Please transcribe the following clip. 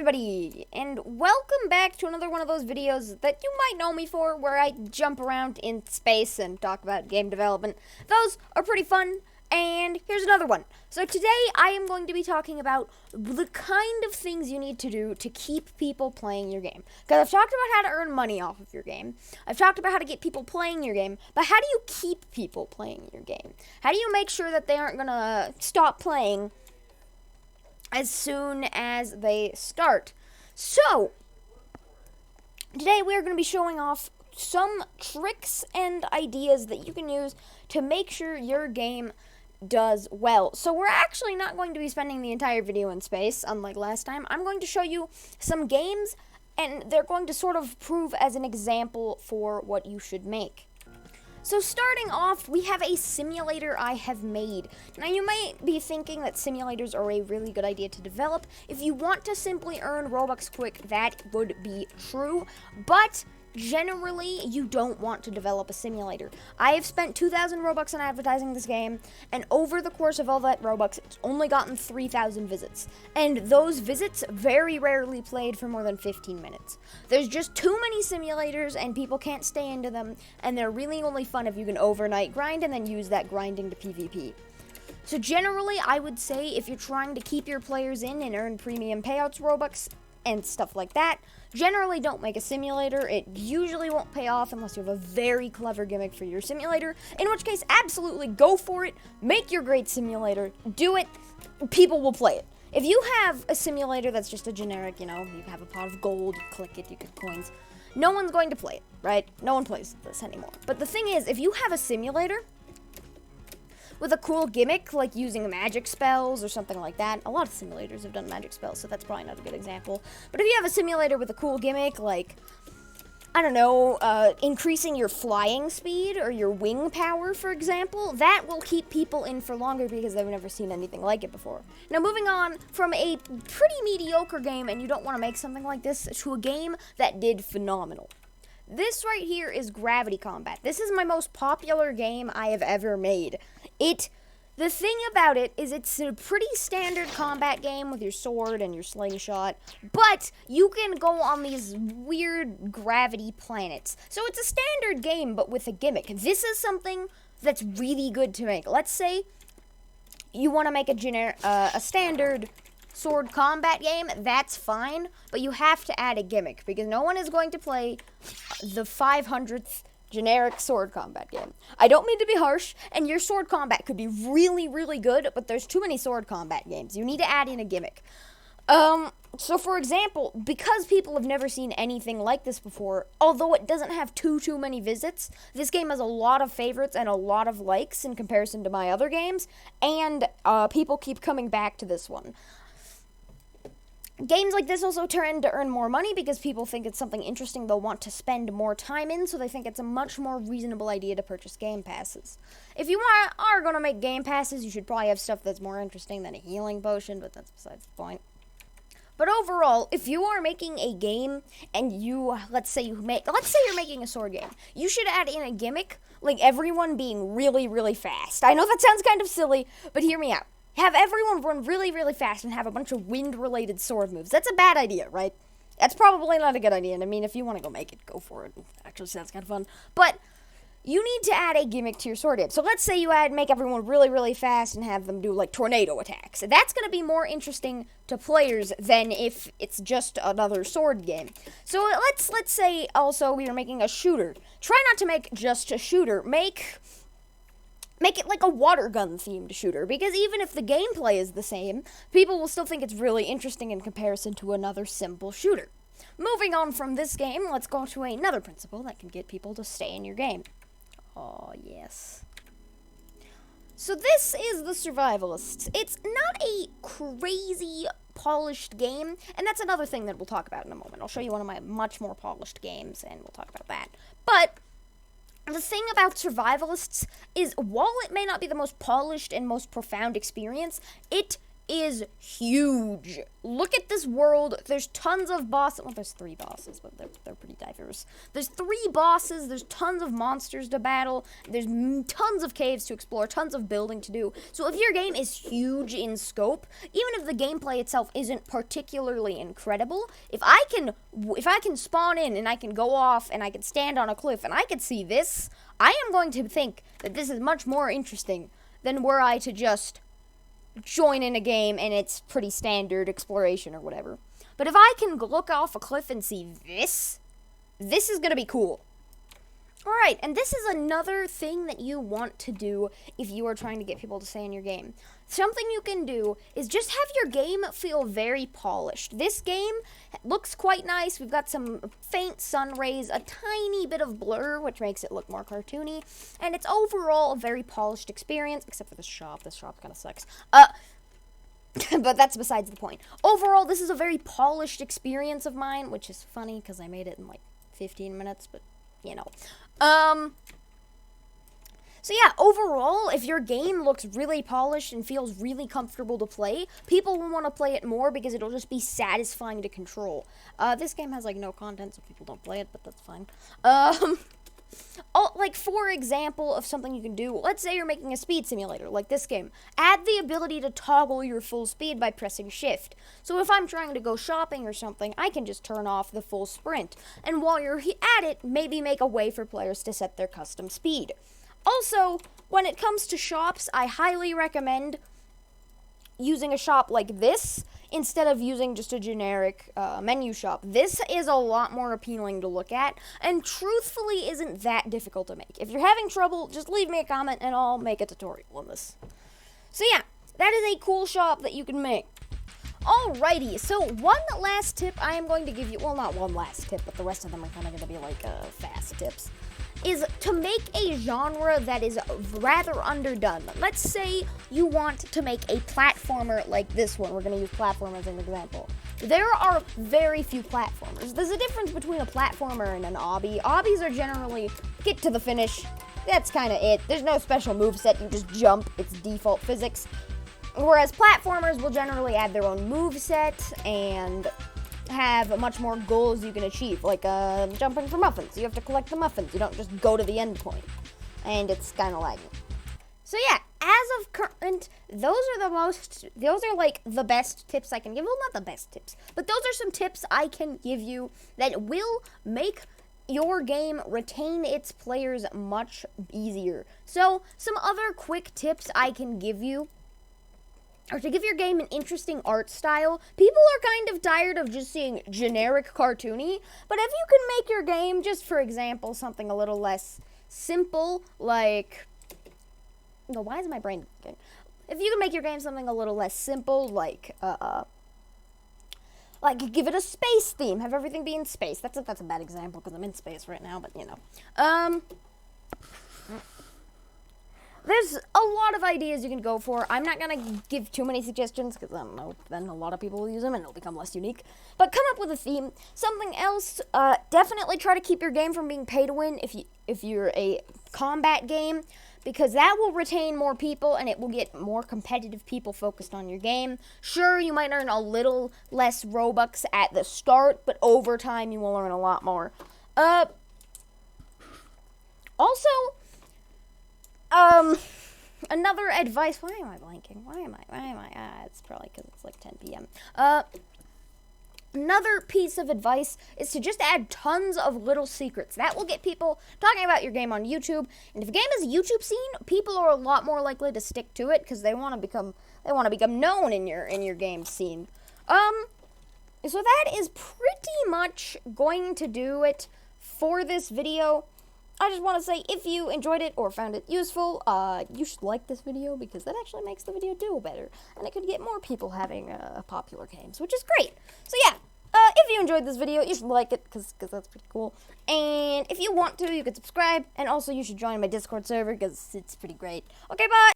everybody, and welcome back to another one of those videos that you might know me for, where I jump around in space and talk about game development. Those are pretty fun, and here's another one. So today I am going to be talking about the kind of things you need to do to keep people playing your game. Because I've talked about how to earn money off of your game. I've talked about how to get people playing your game, but how do you keep people playing your game? How do you make sure that they aren't going to stop playing as soon as they start? So, today we are going to be showing off some tricks and ideas that you can use to make sure your game does well. So we're actually not going to be spending the entire video in space, unlike last time. I'm going to show you some games, and they're going to sort of prove as an example for what you should make. So starting off, we have a simulator I have made. Now you might be thinking that simulators are a really good idea to develop. If you want to simply earn Robux quick, that would be true, but generally you don't want to develop a simulator. I have spent 2,000 Robux on advertising this game, and over the course of all that Robux, it's only gotten 3,000 visits. And those visits very rarely played for more than 15 minutes. There's just too many simulators, and people can't stay into them, and they're really only fun if you can overnight grind and then use that grinding to PvP. So generally, I would say if you're trying to keep your players in and earn premium payouts Robux and stuff like that, generally don't make a simulator. It usually won't pay off unless you have a very clever gimmick for your simulator, in which case absolutely go for it, make your great simulator, do it, people will play it. If you have a simulator that's just a generic, you have a pot of gold, you click it, you get coins, no one's going to play it, right? No one plays this anymore. But the thing is, if you have a simulator with a cool gimmick, like using magic spells or something like that. A lot of simulators have done magic spells, so that's probably not a good example. But if you have a simulator with a cool gimmick, like, I don't know, increasing your flying speed or your wing power, for example, that will keep people in for longer because they've never seen anything like it before. Now, moving on from a pretty mediocre game, and you don't want to make something like this, to a game that did phenomenal. This right here is Gravity Combat. This is my most popular game I have ever made. The thing about it is it's a pretty standard combat game with your sword and your slingshot, but you can go on these weird gravity planets. So it's a standard game, but with a gimmick. This is something that's really good to make. Let's say you want to make a standard sword combat game, that's fine, but you have to add a gimmick, because no one is going to play the 500th generic sword combat game. I don't mean to be harsh, and your sword combat could be really, really good, but there's too many sword combat games. You need to add in a gimmick. So for example, because people have never seen anything like this before, although it doesn't have too many visits, this game has a lot of favorites and a lot of likes in comparison to my other games, and people keep coming back to this one. Games like this also tend to earn more money because people think it's something interesting they'll want to spend more time in, so they think it's a much more reasonable idea to purchase game passes. If you are going to make game passes, you should probably have stuff that's more interesting than a healing potion, but that's besides the point. But overall, if you are making a game and let's say you're making a sword game, you should add in a gimmick like everyone being really, really fast. I know that sounds kind of silly, but hear me out. Have everyone run really, really fast and have a bunch of wind-related sword moves. That's a bad idea, right? That's probably not a good idea. And I mean, if you want to go make it, go for it. It actually sounds kind of fun. But you need to add a gimmick to your sword game. So let's say you make everyone really, really fast and have them do, like, tornado attacks. That's going to be more interesting to players than if it's just another sword game. So let's say also we are making a shooter. Try not to make just a shooter. Make it like a water gun themed shooter, because even if the gameplay is the same, people will still think it's really interesting in comparison to another simple shooter. Moving on from this game, let's go to another principle that can get people to stay in your game. Oh, yes. So this is the Survivalist. It's not a crazy polished game, and that's another thing that we'll talk about in a moment. I'll show you one of my much more polished games, and we'll talk about that. But the thing about Survivalists is, while it may not be the most polished and most profound experience, it is huge. Look at this world. There's tons of bosses. Well, there's 3 bosses, but they're pretty diverse. There's 3 bosses. There's tons of monsters to battle. There's tons of caves to explore, tons of building to do. So if your game is huge in scope, even if the gameplay itself isn't particularly incredible, if I can spawn in and I can go off and I can stand on a cliff and I can see this, I am going to think that this is much more interesting than were I to just join in a game and it's pretty standard exploration or whatever. But if I can look off a cliff and see this is going to be cool. Alright, and this is another thing that you want to do if you are trying to get people to stay in your game. Something you can do is just have your game feel very polished. This game looks quite nice. We've got some faint sun rays, a tiny bit of blur, which makes it look more cartoony, and it's overall a very polished experience, except for this shop. This shop kind of sucks. But that's besides the point. Overall, this is a very polished experience of mine, which is funny because I made it in like 15 minutes, but you know. So yeah, overall, if your game looks really polished and feels really comfortable to play, people will want to play it more because it'll just be satisfying to control. This game has like no content, so people don't play it, but that's fine. Like, for example, of something you can do, let's say you're making a speed simulator, like this game. Add the ability to toggle your full speed by pressing shift. So if I'm trying to go shopping or something, I can just turn off the full sprint. And while you're at it, maybe make a way for players to set their custom speed. Also, when it comes to shops, I highly recommend using a shop like this instead of using just a generic menu shop. This is a lot more appealing to look at, and truthfully isn't that difficult to make. If you're having trouble, just leave me a comment and I'll make a tutorial on this. So yeah, that is a cool shop that you can make. Alrighty, so one last tip I am going to give you, well, not one last tip, but the rest of them are kind of going to be like fast tips, is to make a genre that is rather underdone. Let's say you want to make a platformer like this one. We're going to use platformer as an example. There are very few platformers. There's a difference between a platformer and an obby. Obbies are generally get to the finish. That's kind of it. There's no special moveset. You just jump. It's default physics. Whereas platformers will generally add their own moveset and have much more goals you can achieve, like jumping for muffins. You have to collect the muffins. You don't just go to the end point, and it's kind of laggy. So yeah, as of current, those are like the best tips I can give. Well, not the best tips, but those are some tips I can give you that will make your game retain its players much easier. So some other quick tips I can give you or to give your game an interesting art style. People are kind of tired of just seeing generic cartoony, but if you can make your game, just for example, something a little less simple, like, no, why is my brain going? If you can make your game something a little less simple, like give it a space theme, have everything be in space. That's a bad example because I'm in space right now, but you know. There's a lot of ideas you can go for. I'm not going to give too many suggestions because I don't know, then a lot of people will use them and it'll become less unique. But come up with a theme. Something else, definitely try to keep your game from being pay to win if you're a combat game, because that will retain more people and it will get more competitive people focused on your game. Sure, you might earn a little less Robux at the start, but over time you will earn a lot more. Also, another advice, why am I blanking? Why am I, it's probably because it's like 10 p.m. Another piece of advice is to just add tons of little secrets. That will get people talking about your game on YouTube. And if a game is a YouTube scene, people are a lot more likely to stick to it because they want to become known in your game scene. So that is pretty much going to do it for this video. I just want to say, if you enjoyed it or found it useful, you should like this video because that actually makes the video do better. And it could get more people having popular games, which is great. So yeah, if you enjoyed this video, you should like it because that's pretty cool. And if you want to, you can subscribe. And also, you should join my Discord server because it's pretty great. Okay, bye!